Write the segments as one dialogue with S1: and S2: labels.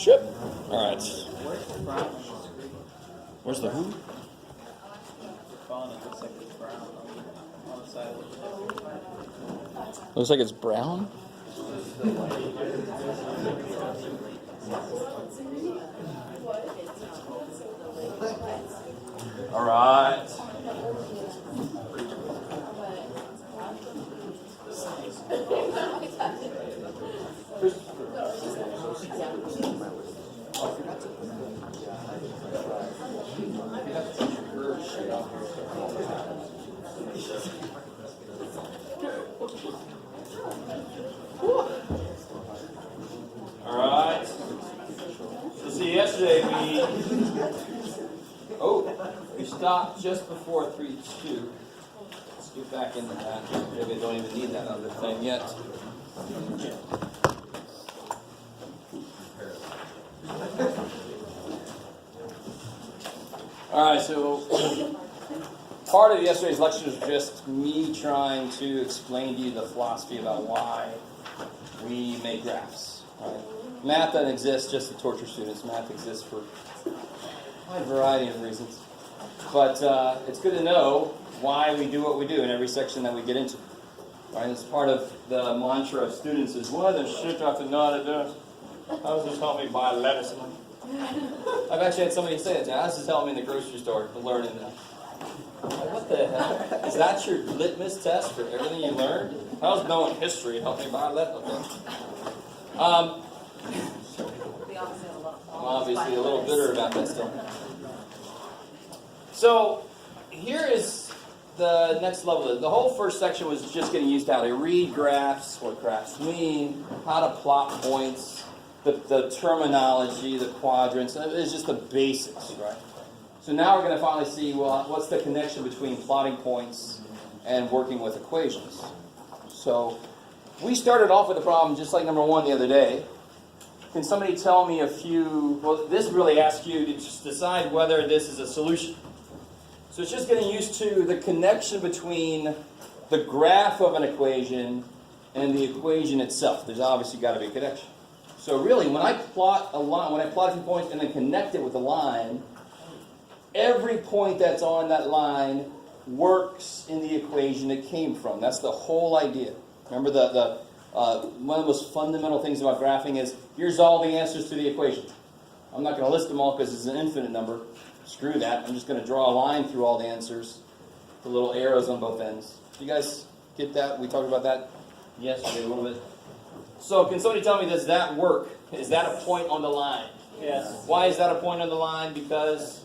S1: Ship. All right. Where's the who? Looks like it's brown. All right. Alright. So see, yesterday we stopped just before 3-2. Let's get back into that. Maybe I don't even need that other thing yet. Alright, so part of yesterday's lecture was just me trying to explain to you the philosophy about why we make graphs. Right? Math doesn't exist just to torture students. Math exists for a variety of reasons. But it's good to know why we do what we do in every section that we get into. Right? It's part of the mantra of students is, what the shit do I have to know how to do? How does this help me buy lettuce? I've actually had somebody say it to me. How does this help me in the grocery store to learn in that? What the hell? Is that your litmus test for everything you learned? How's knowing history help me buy lettuce? I'm obviously a little bitter about that still. So, here is the next level. The whole first section was just getting used to how to read graphs, what graphs mean, how to plot points, the terminology, the quadrants. It's just the basics, right? So now we're going to finally see, well, what's the connection between plotting points and working with equations. So, we started off with a problem just like number 1 the other day. Can somebody tell me a few, well, this really asks you to just decide whether this is a solution. So it's just getting used to the connection between the graph of an equation and the equation itself. There's obviously got to be a connection. So really, when I plot a line, when I plot a few points and then connect it with a line, every point that's on that line works in the equation it came from. That's the whole idea. Remember one of the most fundamental things about graphing is, here's all the answers to the equation. I'm not going to list them all because it's an infinite number. Screw that. I'm just going to draw a line through all the answers. The little arrows on both ends. Do you guys get that? We talked about that yesterday a little bit. So can somebody tell me, does that work? Is that a point on the line? Yes. Why is that a point on the line? Because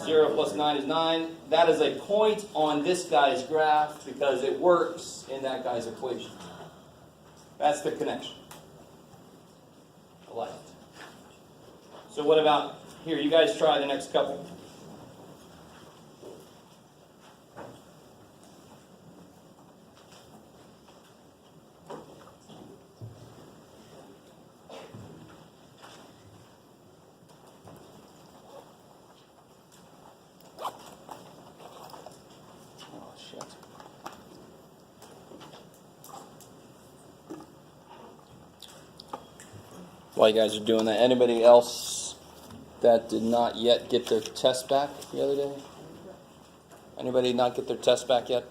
S1: 0 plus 9 is 9. That is a point on this guy's graph because it works in that guy's equation. That's the connection. I like it. So what about here? You guys try the next couple. While you guys are doing that, anybody else that did not yet get their test back the other day? Anybody not get their test back yet?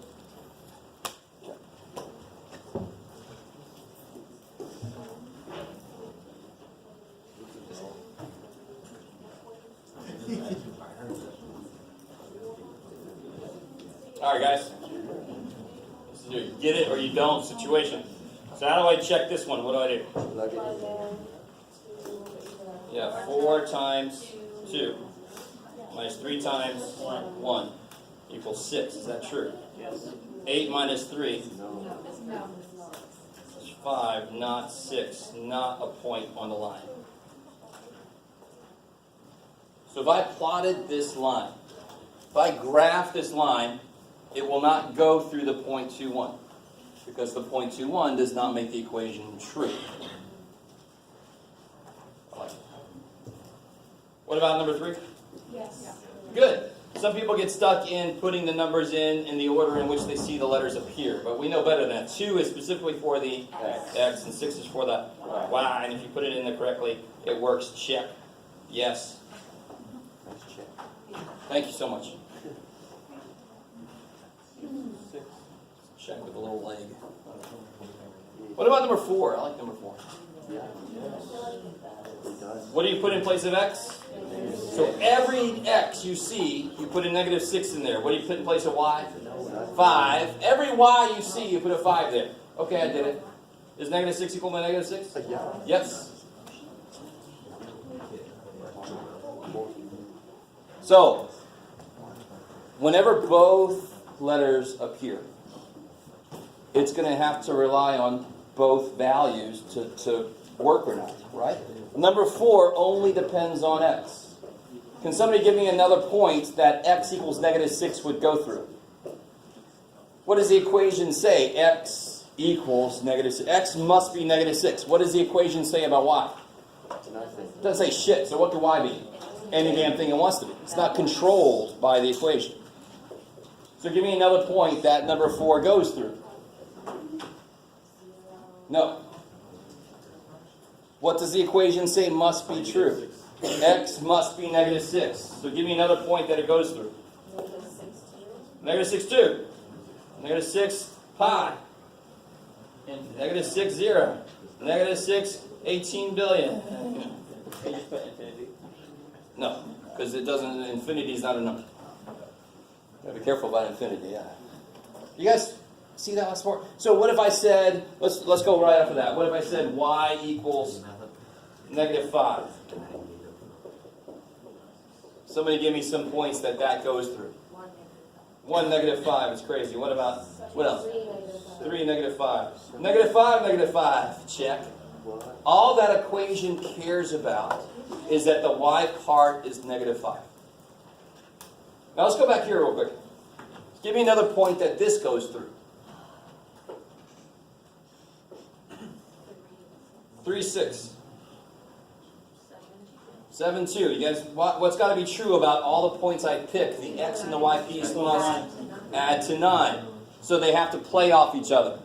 S1: All right, guys. This is your get it or you don't situation. So how do I check this one? What do I do? Yeah, 4 times 2 minus 3 times 1 equals 6. Is that true? Yes. 8 minus 3 is 5, not 6. Not a point on the line. So if I plotted this line, if I graph this line, it will not go through the point 2,1 because the point 2,1 does not make the equation true. What about number 3?
S2: Yes.
S1: Good. Some people get stuck in putting the numbers in the order in which they see the letters appear, but we know better than that. 2 is specifically for the X, and 6 is for the Y, and if you put it in there correctly, it works. Check. Yes. Thank you so much. Check with a little leg. What about number 4? I like number 4. What do you put in place of X? So every X you see, you put a negative 6 in there. What do you put in place of Y? 5. Every Y you see, you put a 5 there. Okay, I did it. Is negative 6 equal to negative 6? Yes. So, whenever both letters appear, it's going to have to rely on both values to work or not, right? Number 4 only depends on X. Can somebody give me another point that X equals negative 6 would go through? What does the equation say? X equals negative 6. X must be negative 6. What does the equation say about Y? It doesn't say shit, so what can Y be? Any damn thing it wants to be. It's not controlled by the equation. So give me another point that number 4 goes through. No. What does the equation say must be true? X must be negative 6. So give me another point that it goes through. Negative 6, 2. Negative 6, pi. Negative 6, 0. Negative 6, 18 billion.
S2: Can you just put infinity?
S1: No, because it doesn't, infinity is not a number. Gotta be careful about infinity, yeah. You guys see that last part? So what if I said, let's go right after that. What if I said Y equals negative 5? Somebody give me some points that goes through. 1 negative 5 is crazy. What about, what else? 3 negative 5. Negative 5, negative 5. Check. All that equation cares about is that the Y part is negative 5. Now let's go back here real quick. Give me another point that this goes through. 3, 6. 7, 2. You guys, what's got to be true about all the points I pick? The X and the Y piece must add to 9. So they have to play off each other.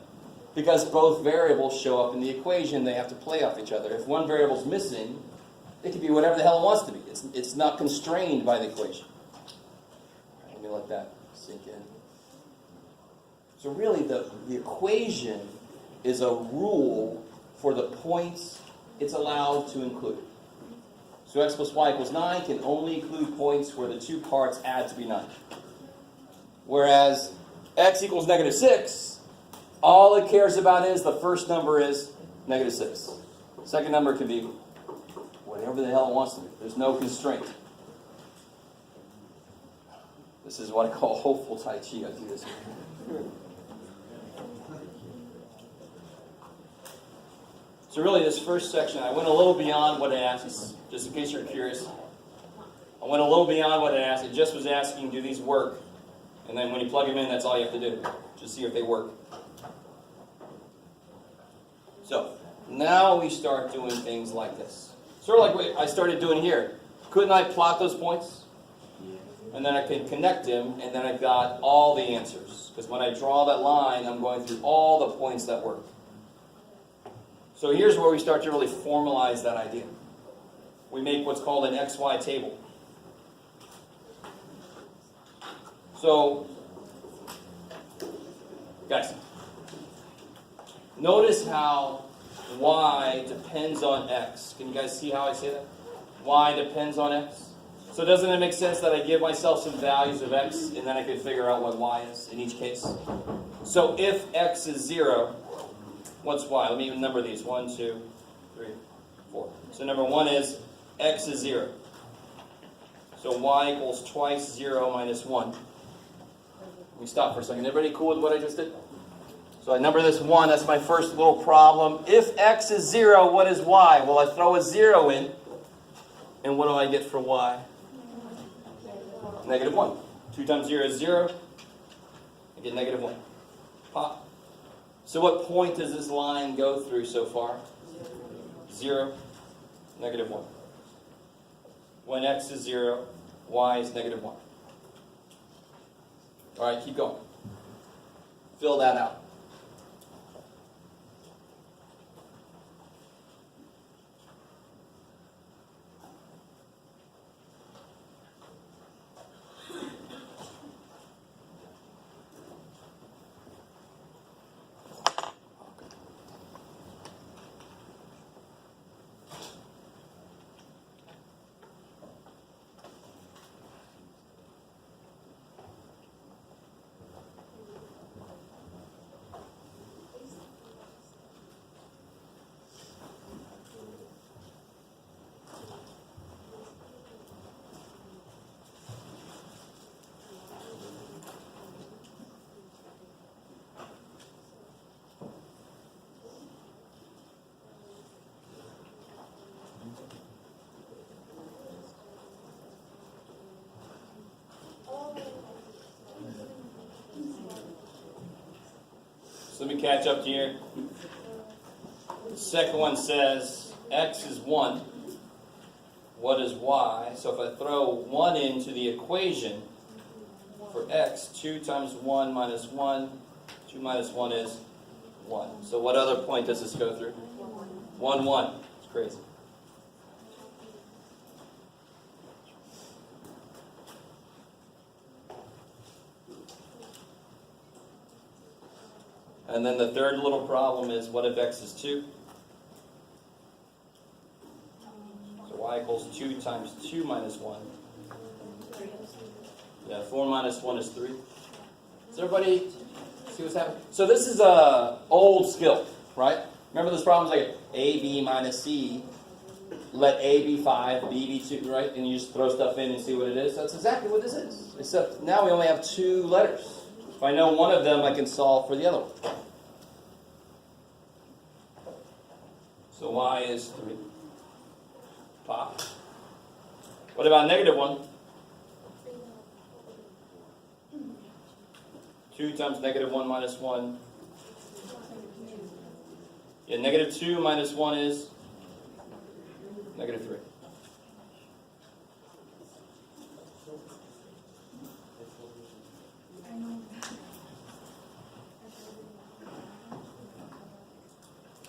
S1: Because both variables show up in the equation, they have to play off each other. If one variable's missing, it can be whatever the hell it wants to be. It's not constrained by the equation. Let me let that sink in. So really, the equation is a rule for the points it's allowed to include. So X plus Y equals 9 can only include points where the two parts add to be 9. Whereas X equals negative 6, all it cares about is the first number is negative 6. Second number can be whatever the hell it wants to be. There's no constraint. This is what I call hopeful Tai Chi. I do this. So really, this first section, I went a little beyond what it asks, just in case you're curious. I went a little beyond what it asked. It just was asking, do these work? And then when you plug them in, that's all you have to do. Just see if they work. So, now we start doing things like this. Sort of like what I started doing here. Couldn't I plot those points? And then I can connect them, and then I've got all the answers. Because when I draw that line, I'm going through all the points that work. So here's where we start to really formalize that idea. We make what's called an XY table. So, guys, notice how Y depends on X. Can you guys see how I say that? Y depends on X. So doesn't it make sense that I give myself some values of X and then I can figure out what Y is in each case? So if X is 0, what's Y? Let me even number these. 1, 2, 3, 4. So number 1 is X is 0. So Y equals twice 0 minus 1. Let me stop for a second. Everybody cool with what I just did? So I number this 1. That's my first little problem. If X is 0, what is Y? Well, I throw a 0 in. And what do I get for Y? Negative 1. 2 times 0 is 0. I get negative 1. Pop. So what point does this line go through so far? 0, negative 1. When X is 0, Y is negative 1. All right, keep going. Fill that out. So let me catch up to here. The second one says x is 1. What is y? So if I throw 1 into the equation for x, 2 times 1 minus 1, 2 minus 1 is 1. So what other point does this go through? 1, 1. It's crazy. And then the third little problem is, what if x is 2? So y equals 2 times 2 minus 1. Yeah, 4 minus 1 is 3. Does everybody see what's happening? So this is a old skill, right? Remember those problems like AB minus C, let A be 5, B be 2, right? And you just throw stuff in and see what it is. That's exactly what this is. Except now we only have 2 letters. If I know one of them, I can solve for the other one. So y is 3. Pop. What about negative 1? 2 times negative 1 minus 1. Yeah, negative 2 minus 1 is negative 3.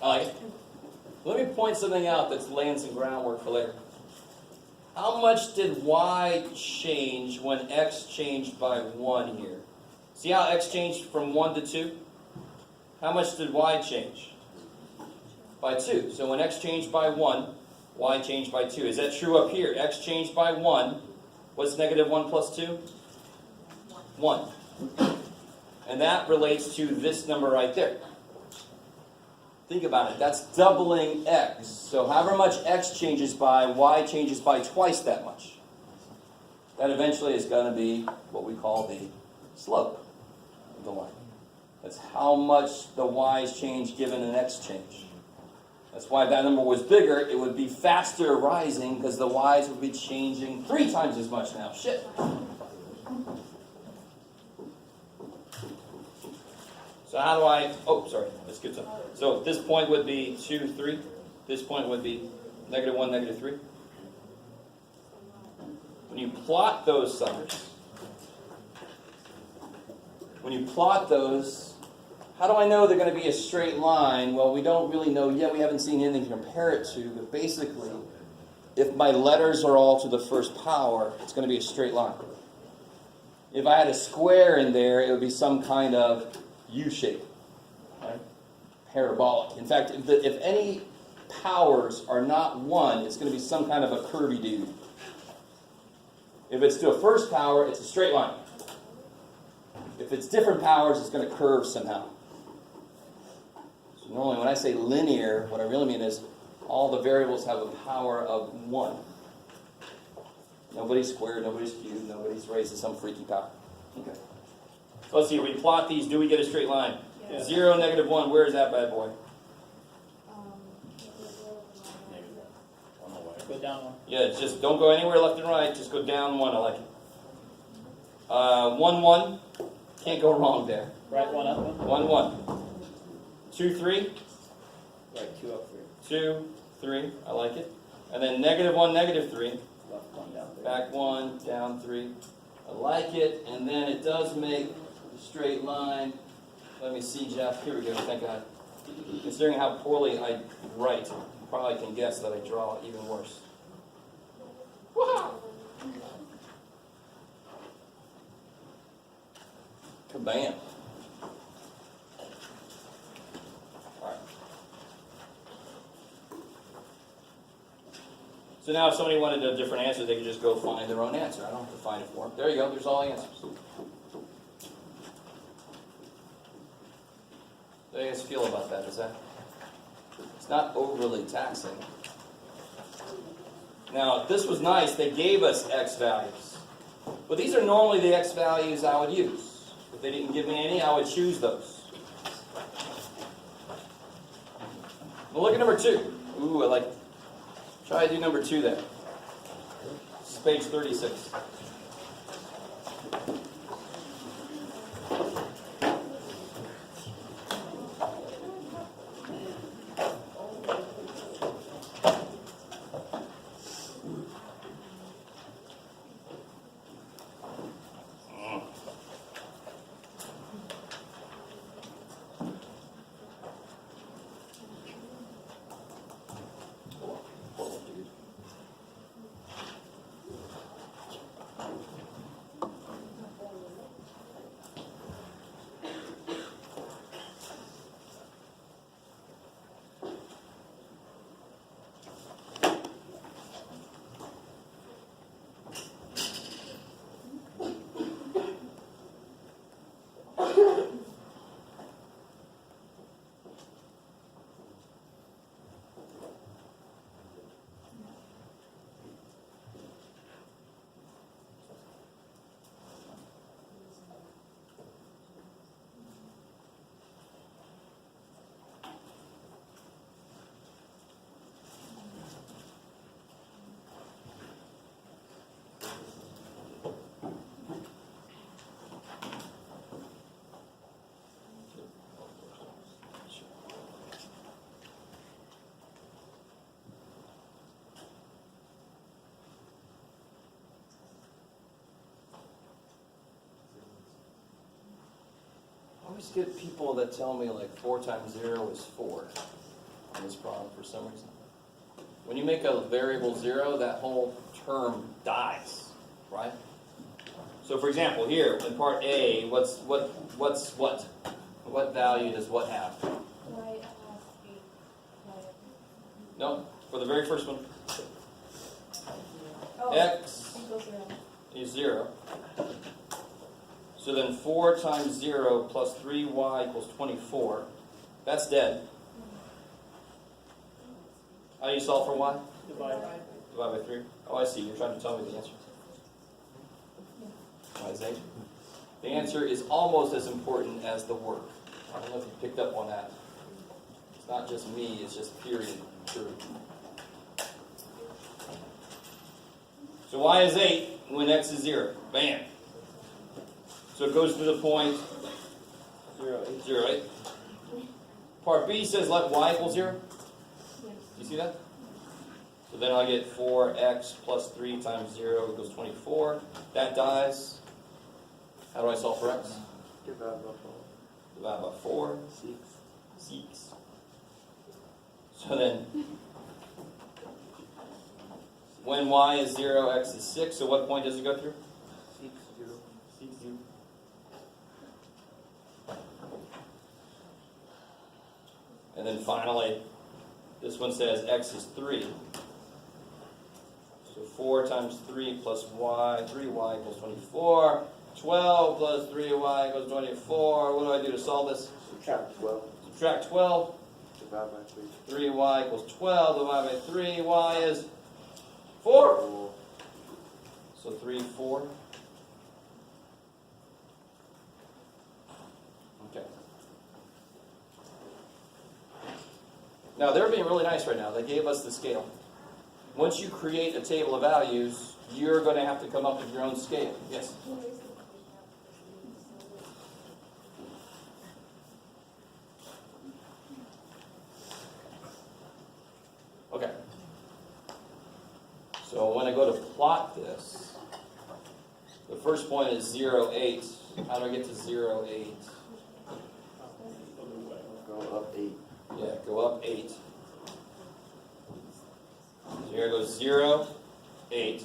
S1: I like it. Let me point something out that's laying some groundwork for later. How much did y change when x changed by 1 here? See how x changed from 1 to 2? How much did y change? By 2. So when x changed by 1, y changed by 2. Is that true up here? X changed by 1. What's negative 1 plus 2? 1. And that relates to this number right there. Think about it. That's doubling x. So however much x changes by, y changes by twice that much. That eventually is going to be what we call the slope of the line. That's how much the y's change given an x change. That's why if that number was bigger, it would be faster rising because the y's would be changing 3 times as much now. Shit. So how do I, let's get some. So this point would be 2, 3. This point would be negative 1, negative 3. When you plot those summers, how do I know they're going to be a straight line? Well, we don't really know yet. We haven't seen anything to compare it to. But basically, if my letters are all to the first power, it's going to be a straight line. If I had a square in there, it would be some kind of U-shape, right? Parabolic. In fact, if any powers are not 1, it's going to be some kind of a curvy dude. If it's to a first power, it's a straight line. If it's different powers, it's going to curve somehow. So normally when I say linear, what I really mean is all the variables have a power of 1. Nobody's squared, nobody's cubed, nobody's raised to some freaky power. Okay. So let's see, we plot these, do we get a straight line? Yeah. 0, negative 1, where is that bad boy?
S2: Go down 1.
S1: Yeah, just don't go anywhere left and right, just go down 1, I like it. 1, 1, can't go wrong there.
S2: Right 1 up 1.
S1: 1, 1. 2, 3.
S2: Right 2 up 3.
S1: 2, 3, I like it. And then negative 1, negative 3.
S2: Left 1 down 3.
S1: Back 1, down 3. I I like it, and then it does make a straight line. Let me see, Jeff. Here we go. Thank God. Considering how poorly I write, you probably can guess that I draw even worse. Wow. Kabam. All right. So now if somebody wanted a different answer, they could just go find their own answer. I don't have to find it for them. There you go. There's all the answers. How do you guys feel about that? It's not overly taxing. Now, this was nice. They gave us X values. But these are normally the X values I would use. If they didn't give me any, I would choose those. Now look at number 2. Ooh, I like. Try to do number 2 then. This is page 36. I always get people that tell me like 4 times 0 is 4 on this problem for some reason. When you make a variable 0, that whole term dies, right? So for example, here in part A, what's what? What value does what have?
S3: Y has 8.
S1: No, for the very first one,
S3: Oh,
S1: X
S3: equals 0.
S1: is 0. So then 4 times 0 plus 3y equals 24. That's dead. How do you solve for y?
S2: Divide.
S1: Divide by 3. Oh, I see. You're trying to tell me the answer. Y is 8. The answer is almost as important as the work. I don't know if you picked up on that. It's not just me, it's just period true. So y is 8 when x is 0. Bam. So it goes to the point
S2: 0,
S1: 0, 8. Part B says let y equal 0.
S3: Yes.
S1: You see that? So then I get 4x plus 3 times 0 equals 24. That dies. How do I solve for x?
S2: Divide by 4.
S1: Divide by 4.
S2: 6.
S1: 6. So then, when y is 0, x is 6, so what point does it go through?
S2: 6, 0.
S1: 6, 0. And then finally, this one says x is 3. So 4 times 3 plus y, 3y equals 24. 12 plus 3y equals 24. What do I do to solve this?
S2: Subtract 12.
S1: Subtract 12.
S2: Divide by 3.
S1: 3y equals 12 divided by 3. Y is 4. So 3, 4. Okay. Now they're being really nice right now. They gave us the scale. Once you create a table of values, you're going to have to come up with your own scale. Yes? Okay. So when I go to plot this, The first point is 0, 8. How do I get to 0, 8?
S2: Go up 8.
S1: Yeah, go up 8. So here goes 0, 8.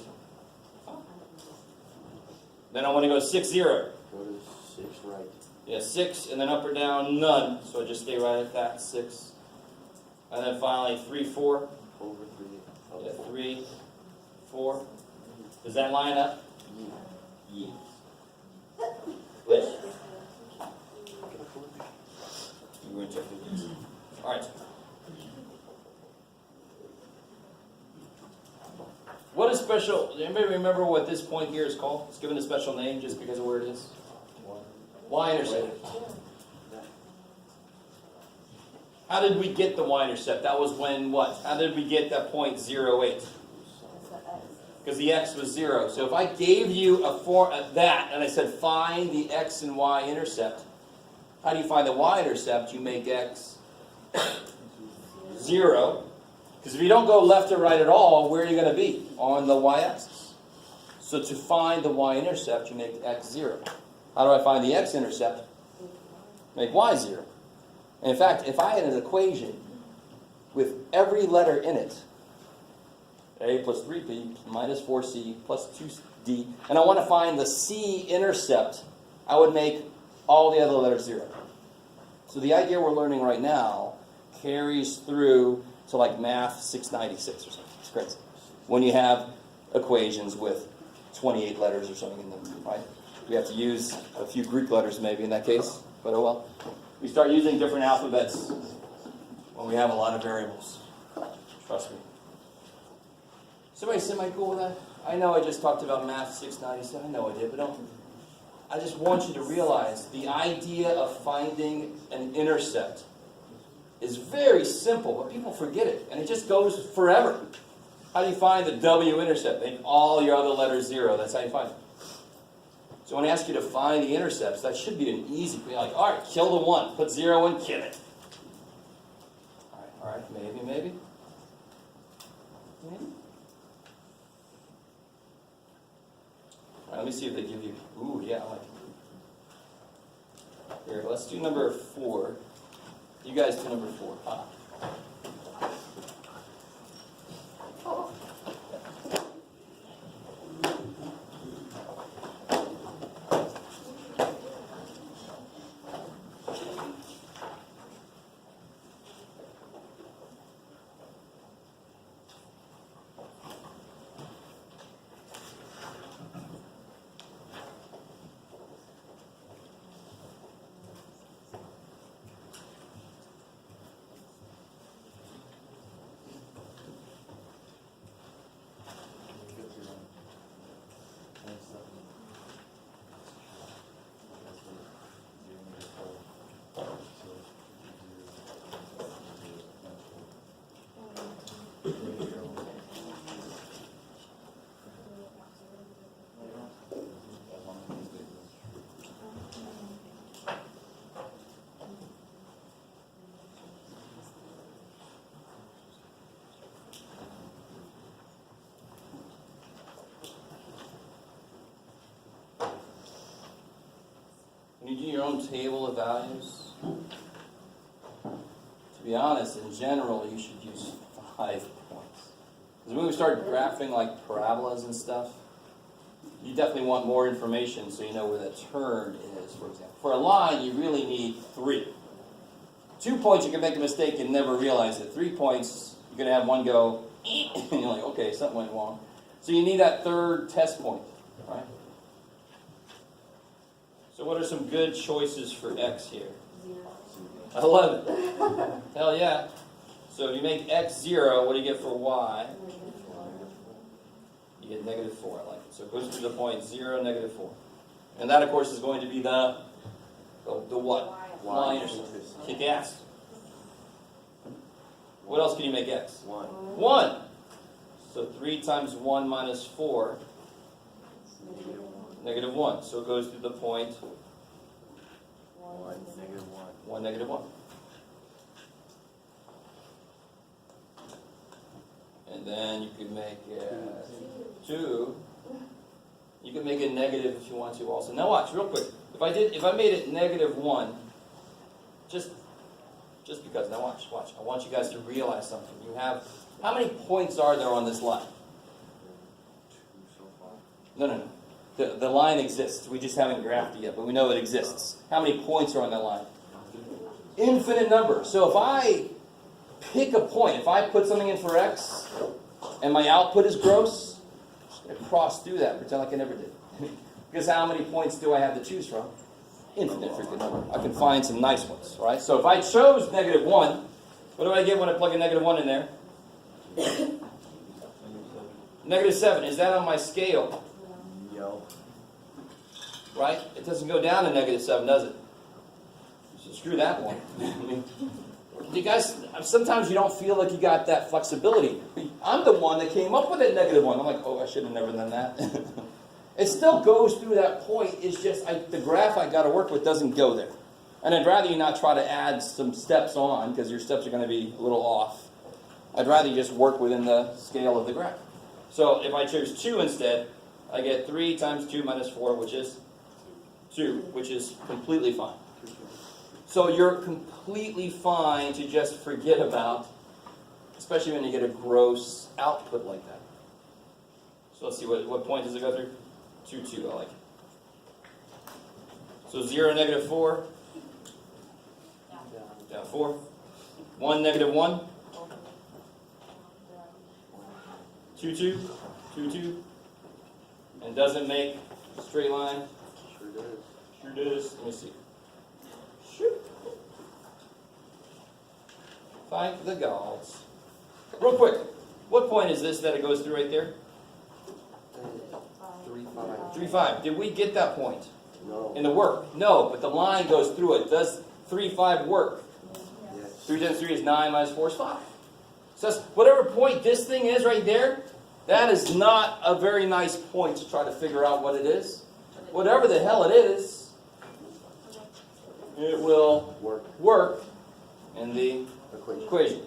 S1: Then I want to go 6, 0.
S2: Go to 6 right.
S1: Yeah, 6, and then up or down, none. So I just stay right at that, 6. And then finally 3, 4.
S2: Over 3. Up
S1: Yeah,
S2: 4.
S1: 3, 4. Does that line up?
S2: Yeah.
S1: Yes. Which? You were in check this. All right. What is special? Does anybody remember what this point here is called? It's given a special name just because of where it is. Y-intercept. How did we get the Y-intercept? That was when what? How did we get that point 0, 8? Because the x was 0. So if I gave you that and I said find the x and y intercept, how do you find the y-intercept? You make x 0. Because if you don't go left or right at all, where are you going to be? On the y-axis. So to find the y-intercept, you make x 0. How do I find the x-intercept? Make y 0. And in fact, if I had an equation with every letter in it, a plus 3b minus 4c plus 2d, and I want to find the c-intercept, I would make all the other letters 0. So the idea we're learning right now carries through to like math 696 or something. It's crazy. When you have equations with 28 letters or something in them, right? We have to use a few Greek letters maybe in that case, but oh well. We start using different alphabets when we have a lot of variables. Trust me. Somebody semi-cool with that? I know I just talked about math 697. I know I did, but I just want you to realize the idea of finding an intercept is very simple, but people forget it, and it just goes forever. How do you find the W-intercept? Make all your other letters 0. That's how you find it. So when I ask you to find the intercepts, that should be an easy. You're like, all right, kill the 1. Put 0 in, kill it. All right, maybe. Maybe? All right, let me see if they give you, ooh, yeah, I like it. Here, let's do number 4. You guys do number 4. When you do your own table of values, to be honest, in general, you should use 5 points. Because when we start graphing like parabolas and stuff, you definitely want more information so you know where the turn is, for example. For a line, you really need 3. 2 points, you can make a mistake and never realize it. 3 points, you're going to have one go, and you're like, okay, something went wrong. So you need that third test point, right? So what are some good choices for x here? 11. Hell yeah. So if you make x 0, what do you get for y? You get negative 4. I like it. So it goes to the point 0, negative 4. And that, of course, is going to be the what? Y-intercept. Kick ass. What else can you make x?
S2: 1.
S1: 1. So 3 times 1 minus 4. Negative 1. So it goes through the point
S2: 1, negative 1.
S1: 1, negative 1. And then you could make 2. You can make it negative if you want to also. Now watch, real quick. If I made it -1, just because. Now watch. I want you guys to realize something. You have, how many points are there on this line?
S2: 2 so far.
S1: No. The line exists. We just haven't graphed it yet, but we know it exists. How many points are on that line? Infinite number. So if I pick a point, if I put something in for x, and my output is gross, I'm just going to cross through that and pretend like I never did. Because how many points do I have to choose from? Infinite freaking number. I can find some nice ones, right? So if I chose -1, what do I get when I plug a -1 in there? -7. Is that on my scale?
S2: Yo.
S1: Right? It doesn't go down to -7, does it? So screw that one. You guys, sometimes you don't feel like you got that flexibility. I'm the one that came up with that -1. I'm like, oh, I should have never done that. It still goes through that point. It's just the graph I got to work with doesn't go there. And I'd rather you not try to add some steps on because your steps are going to be a little off. I'd rather you just work within the scale of the graph. So if I choose 2 instead, I get 3 times 2 minus 4, which is 2, which is completely fine. So you're completely fine to just forget about, especially when you get a gross output like that. So let's see, what point does it go through? 2, 2, I like it. So 0, -4, down 4. 1, -1, 2, 2, 2, 2, and doesn't make a straight line.
S2: Sure does.
S1: Sure does. Let me see. Shoot. Thank the gods. Real quick, what point is this that it goes through right there?
S2: 3-5.
S1: 3, 5. Did we get that point
S2: No.
S1: in the work? No, but the line goes through it. Does 3, 5 work?
S2: Yes.
S1: 3 times 3 is 9, minus 4 is 5. So that's whatever point this thing is right there, that is not a very nice point to try to figure out what it is. Whatever the hell it is, it will work in the equation.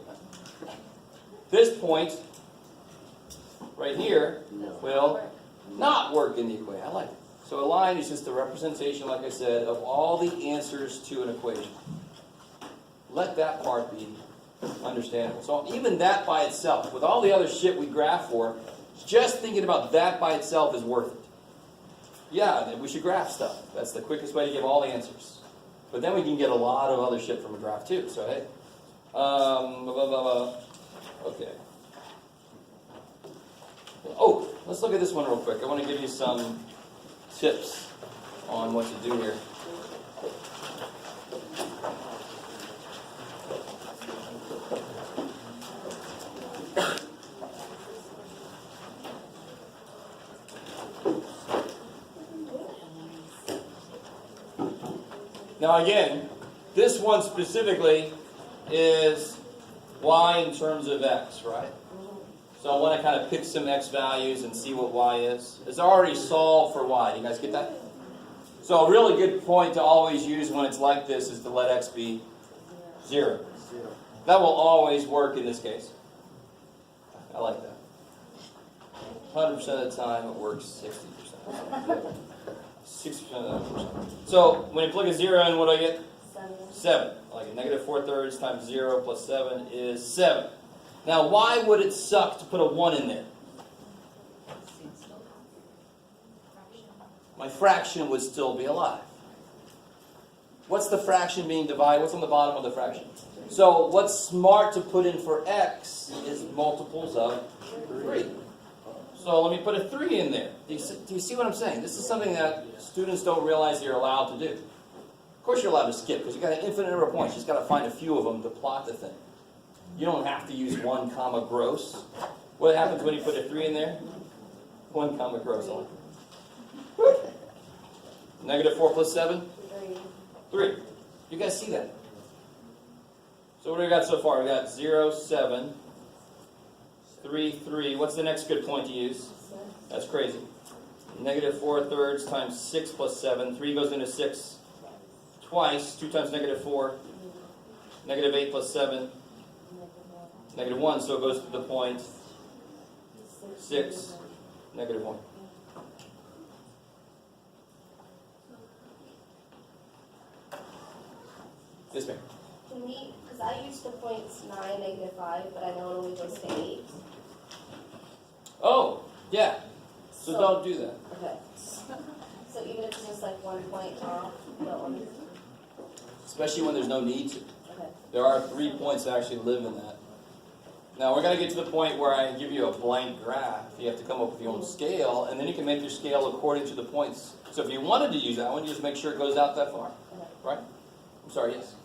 S1: This point right here
S2: No.
S1: will not work in the equation. I like it. So a line is just a representation, like I said, of all the answers to an equation. Let that part be understandable. So even that by itself, with all the other shit we graph for, just thinking about that by itself is worth it. Yeah, we should graph stuff. That's the quickest way to give all the answers. But then we can get a lot of other shit from a graph too. So hey, okay. Oh, let's look at this one real quick. I want to give you some tips on what to do here. Now again, this one specifically is y in terms of x, right? So I want to kind of pick some x values and see what y is. It's already solved for y. Do you guys get that? So a really good point to always use when it's like this is to let x be 0. That will always work in this case. I like that. 100% of the time it works 60%. 60% of the time. So when you plug a 0 in, what do I get? 7. I like it. -4/3 times 0 plus 7 is 7. Now, why would it suck to put a 1 in there? My fraction would still be alive. What's the fraction being divided? What's on the bottom of the fraction? So what's smart to put in for x is multiples of 3. So let me put a 3 in there. Do you see what I'm saying? This is something that students don't realize they're allowed to do. Of course you're allowed to skip, because you've got an infinite number of points. You just got to find a few of them to plot the thing. You don't have to use 1 comma gross. What happens when you put a 3 in there? 1 comma gross. -4 plus 7? 3. You guys see that? So what do we got so far? We got 0, 7, 3, 3. What's the next good point to use? That's crazy. -4/3 times 6 plus 7. 3 goes into 6 twice. 2 times -4. -8 plus 7. -1. So it goes to the point 6, -1. Yes, ma'am.
S4: Can we, because I used the points 9, -5, but I know it only goes to 8.
S1: Oh, yeah. So don't do that.
S4: Okay. So even if it's just like 1 point off, you don't want to,
S1: Especially when there's no need to.
S4: okay.
S1: There are 3 points that actually live in that. Now we're going to get to the point where I give you a blank graph. You have to come up with your own scale, and then you can make your scale according to the points. So if you wanted to use that one, you just make sure it goes out that far.
S4: Okay.
S1: Right? I'm sorry, yes?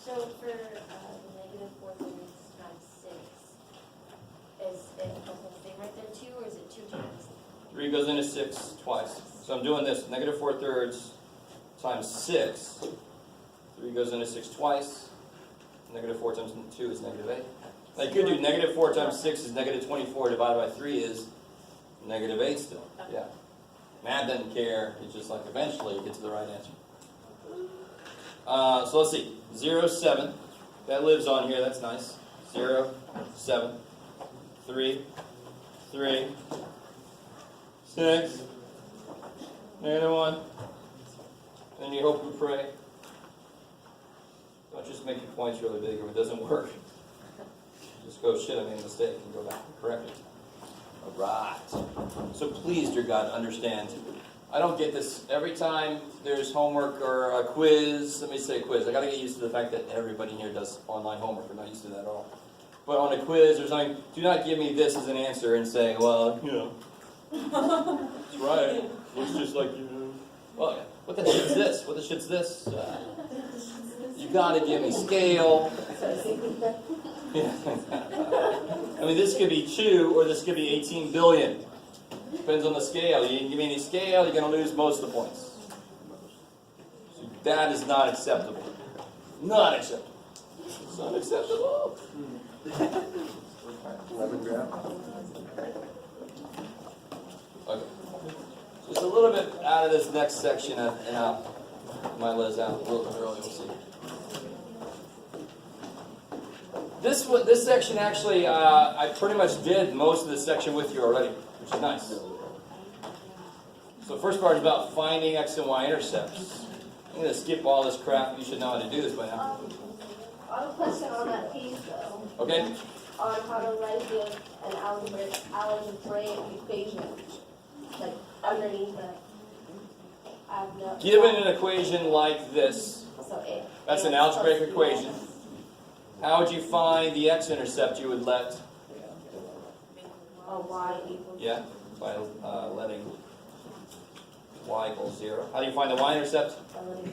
S5: So for -4 times 6, is it, okay, stay right there 2, or is it 2 times?
S1: 3 goes into 6 twice. So I'm doing this, -4/3 times 6. 3 goes into 6 twice. -4 times 2 is -8. Now you could do -4 times 6 is -24 divided by 3 is -8 still. Yeah. Math doesn't care. It's just like eventually you get to the right answer. So let's see. 0, 7. That lives on here. That's nice. 0, 7. 3, 3. 6. -1. And you hope and pray. Don't just make your points really big if it doesn't work. Just go, shit, I made a mistake, and go back and correct it. Alright. So please, dear God, understand. I don't get this every time there's homework or a quiz. Let me say quiz. I gotta get used to the fact that everybody here does online homework. I'm not used to that at all. But on a quiz or something, do not give me this as an answer and say, well, you know, that's right. Looks just like you. Well, what the shit's this? What the shit's this? You gotta give me scale. Yeah. I mean, this could be 2 or this could be 18 billion. Depends on the scale. You didn't give me any scale, you're gonna lose most of the points. So that is not acceptable. Not acceptable. It's unacceptable.
S2: 11 graph.
S1: Okay. Just a little bit out of this next section and out. Might let us out a little bit early, we'll see. This section actually, I pretty much did most of this section with you already, which is nice. So the first part is about finding X and Y intercepts. I'm going to skip all this crap. You should know how to do this by now.
S4: I have a question on that page though.
S1: Okay?
S4: On how to write an algebraic equation. Like underneath the. I have no.
S1: Given an equation like this,
S4: So it.
S1: that's an algebraic equation. How would you find the x-intercept you would let?
S4: Y equals.
S1: Yeah, by letting y equals 0. How do you find the y-intercept?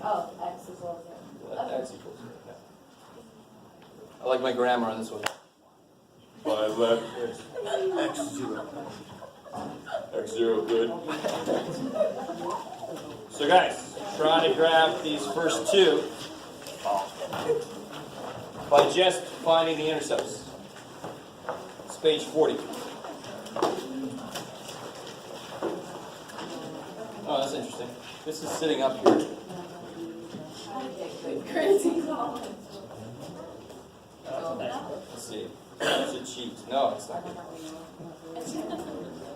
S4: Oh, x equals 0.
S1: Let x equals 0. Yeah. I like my grammar on this one. By let
S2: X0.
S1: x0 good. So guys, trying to graph these first two by just finding the intercepts. It's page 40. Oh, that's interesting. This is sitting up here.
S3: Crazy.
S1: Let's see. Is it cheat? No, it's not.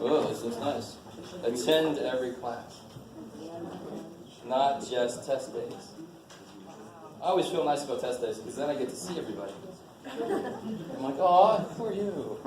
S1: Oh, this looks nice. Attend every class. Not just test days. I always feel nice about test days because then I get to see everybody. I'm like, oh, who are you?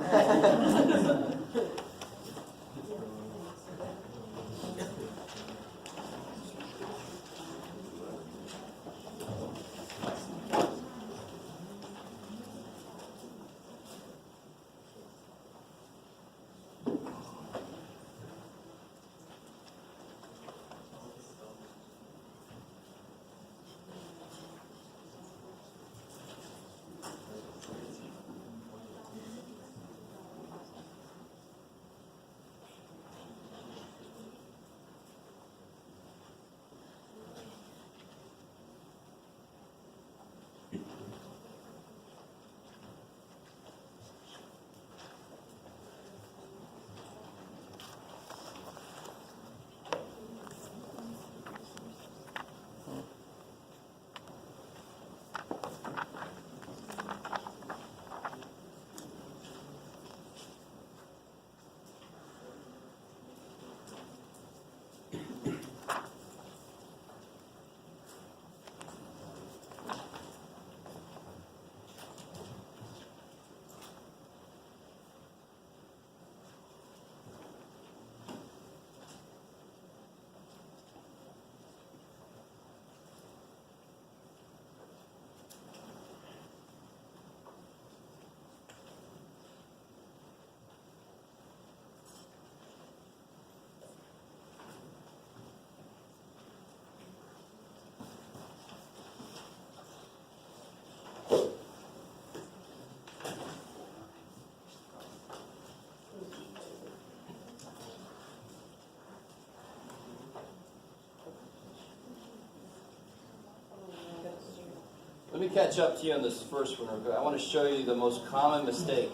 S1: Let me catch up to you on this first one real quick. I want to show you the most common mistake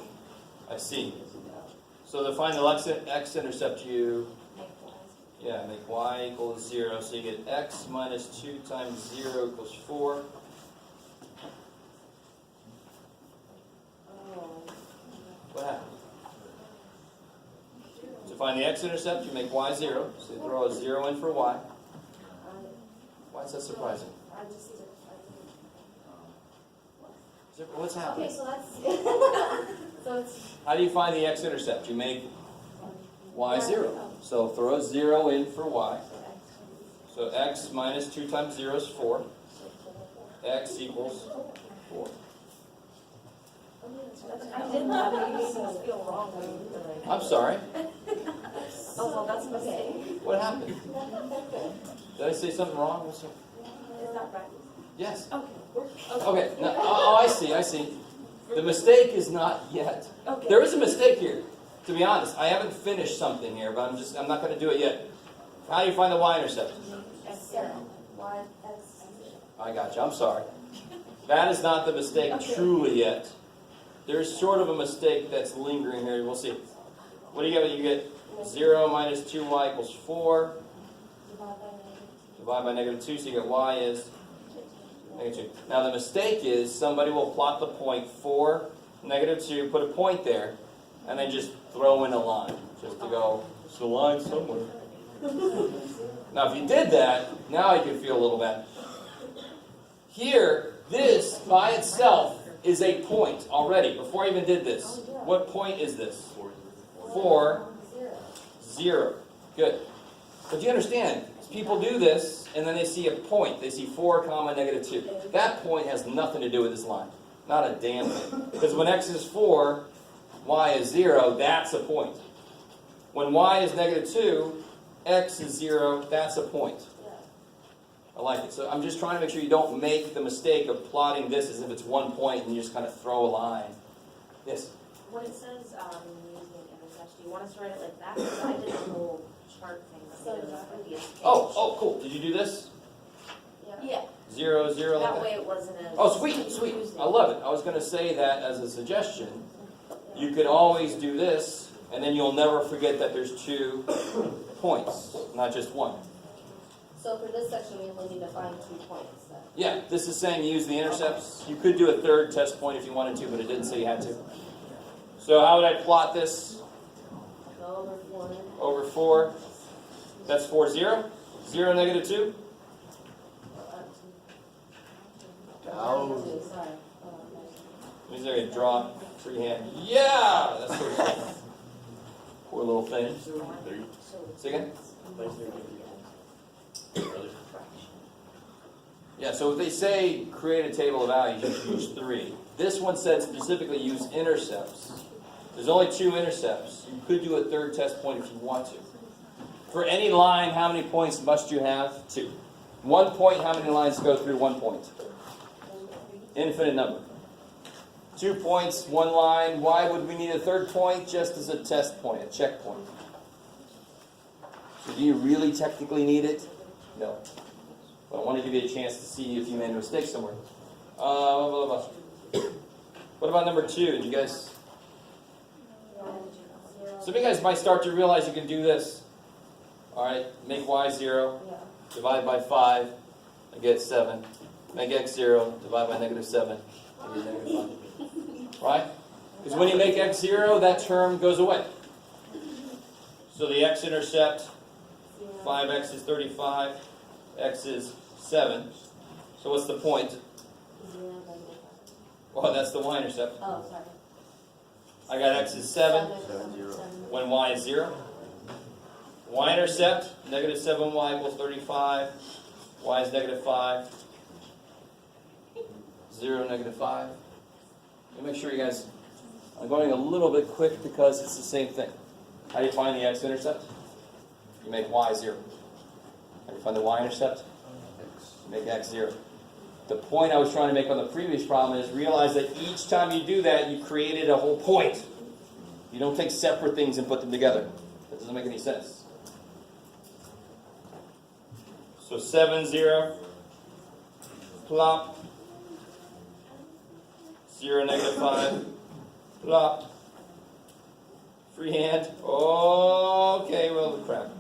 S1: I see. So to find the x-intercept, you make y equals 0. So you get x minus 2 times 0 equals 4. What happened? To find the x-intercept, you make y 0. So you throw a 0 in for y. Why is that surprising? What's happening?
S4: Okay, so that's, so it's,
S1: How do you find the x-intercept? You make y 0. So throw a 0 in for y. So x minus 2 times 0 is 4. X equals 4.
S4: I did not make me feel wrong.
S1: I'm sorry.
S4: Oh, well, that's a mistake.
S1: What happened? Did I say something wrong? What's wrong?
S4: Is that right?
S1: Yes.
S4: Okay.
S1: Okay. No, oh, I see. The mistake is not yet.
S4: Okay.
S1: There is a mistake here. To be honest, I haven't finished something here, but I'm not going to do it yet. How do you find the y-intercept?
S4: X0. Y, X.
S1: I got you. I'm sorry. That is not the mistake truly yet. There's sort of a mistake that's lingering here. We'll see. What do you get? You get 0 minus 2y equals 4. Divide by negative 2, so you get y is negative 2. Now the mistake is somebody will plot the point 4, negative 2, put a point there, and then just throw in a line. Just to go, it's a line somewhere. Now if you did that, now you can feel a little bad. Here, this by itself is a point already, before I even did this. What point is this? 4, 0. Good. But you understand, people do this, and then they see a point. They see 4 comma negative 2. That point has nothing to do with this line. Not a damn thing. Because when x is 4, y is 0, that's a point. When y is negative 2, x is 0, that's a point. I like it. So I'm just trying to make sure you don't make the mistake of plotting this as if it's one point and you just kind of throw a line. Yes?
S5: When it says using intercepts, do you want us to write it like that? Because I did the whole chart thing.
S1: Oh, cool. Did you do this?
S5: Yeah.
S1: 0, 0 like
S5: That
S1: that?
S5: way it wasn't as...
S1: Oh, sweet. I love it. I was going to say that as a suggestion. You could always do this, and then you'll never forget that there's 2 points, not just one.
S4: So for this section, we only need to find 2 points then.
S1: Yeah, this is saying use the intercepts. You could do a third test point if you wanted to, but it didn't say you had to. So how would I plot this?
S4: Go over 4.
S1: Over 4. That's 4, 0. 0, negative 2.
S2: Down.
S4: Sorry.
S1: Means they're going to draw freehand. Yeah! That's sort of poor little thing. Say again? Yeah, so if they say create a table of values, you should use 3. This one said specifically use intercepts. There's only 2 intercepts. You could do a third test point if you want to. For any line, how many points must you have? 2. 1 point, how many lines go through 1 point? Infinite number. 2 points, 1 line. Why would we need a third point? Just as a test point, a checkpoint. So do you really technically need it? No. But I want to give you a chance to see if you made a mistake somewhere. What about number 2? Did you guys... Some of you guys might start to realize you can do this. Alright, make y 0, divide by 5, I get 7. Make x 0, divide by negative 7, I get negative 5. Right? Because when you make x 0, that term goes away. So the x-intercept, 5x is 35, x is 7. So what's the point? Well, that's the y-intercept.
S4: Oh, sorry.
S1: I got x is 7
S2: 7, 0.
S1: when y is 0. Y-intercept, negative 7y equals 35. Y is negative 5. 0, negative 5. Let me make sure you guys... I'm going a little bit quick because it's the same thing. How do you find the x-intercept? You make y 0. How do you find the y-intercept? You make x 0. The point I was trying to make on the previous problem is realize that each time you do that, you created a whole point. You don't take separate things and put them together. That doesn't make any sense. So 7, 0, plop. 0, -5. Plop. Freehand. Okay, well, crap.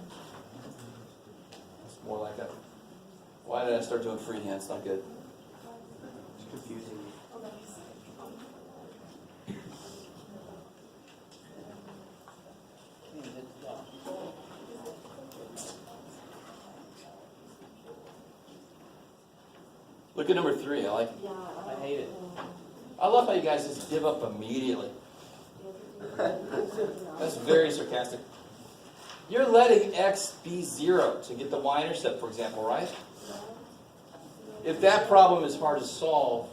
S1: It's more like a. Why did I start doing freehand? It's not good.
S2: It's confusing.
S1: Look at number 3. I like it. I hate it. I love how you guys just give up immediately. That's very sarcastic. You're letting x be 0 to get the y-intercept, for example, right? If that problem is hard to solve,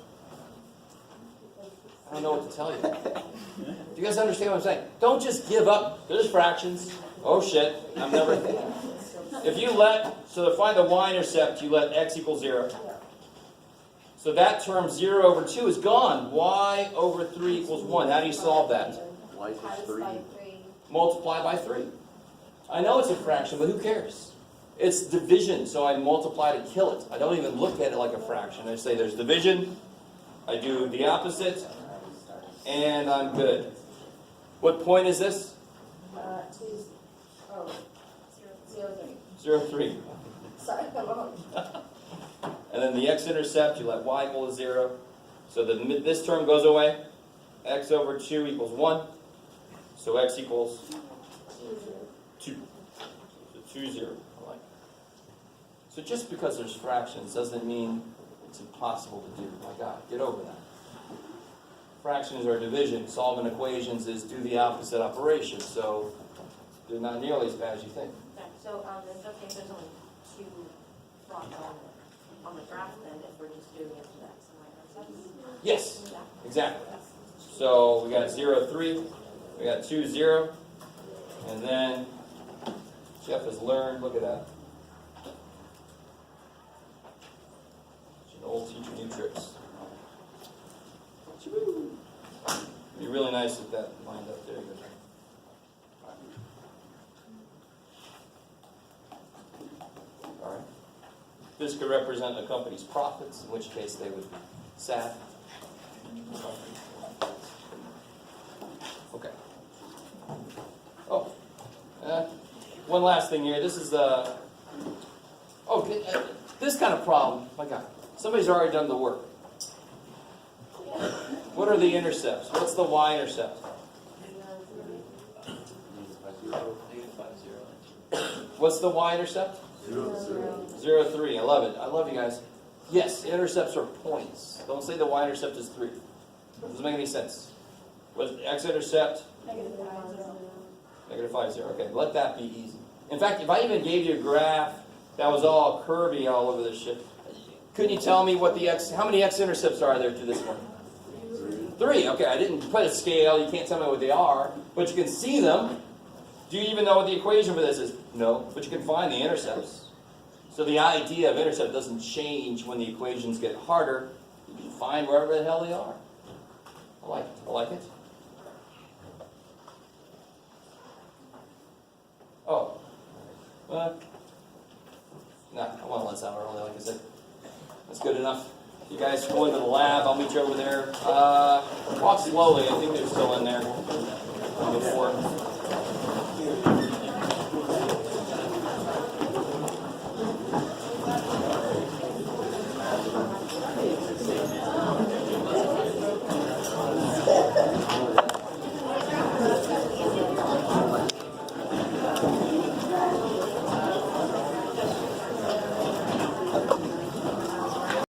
S1: I don't know what to tell you. Do you guys understand what I'm saying? Don't just give up. There's fractions. Oh shit, I'm never. If you so to find the y-intercept, you let x equal 0. So that term 0 over 2 is gone. Y over 3 equals 1. How do you solve that?
S2: Y equals
S4: Times
S2: 3.
S4: by 3.
S1: Multiply by 3. I know it's a fraction, but who cares? It's division, so I multiply to kill it. I don't even look at it like a fraction. I say there's division, I do the opposite, and I'm good. What point is this? 0, 3.
S4: Sorry, I'm wrong.
S1: And then the x-intercept, you let y equal to 0. So this term goes away. X over 2 equals 1. So x equals 2. So 2, 0. I like it. So just because there's fractions doesn't mean it's impossible to do. My God, get over that. Fractions are division. Solving equations is do the opposite operation. So they're not nearly as bad as you think.
S5: Okay, so it's okay if there's only 2 fronts on the graph then, if we're just doing it to the X and Y intercepts?
S1: Yes,
S5: Yeah.
S1: exactly. So we got 0, 3. We got 2, 0. And then Jeff has learned, look at that. An old teacher, new tricks. It'd be really nice if that lined up there. All right. This could represent a company's profits, in which case they would be sad. Okay. Oh, one last thing here. This is this kind of problem. My God, somebody's already done the work. What are the intercepts? What's the y-intercept? What's the y-intercept? 0, 3. I love it. I love you guys. Yes, intercepts are points. Don't say the y-intercept is 3. Doesn't make any sense. What's the x-intercept? -5, 0. Okay, let that be easy. In fact, if I even gave you a graph that was all curvy all over this shit, couldn't you tell me how many x-intercepts are there to this one? 3. Okay, I didn't put a scale. You can't tell me what they are, but you can see them. Do you even know what the equation for this is? No, but you can find the intercepts. So the idea of intercept doesn't change when the equations get harder. You can find wherever the hell they are. I like it. I like it. Oh. No, I want to let this out early, like I said. That's good enough. You guys go into the lab. I'll meet you over there. Walk slowly. I think they're still in there.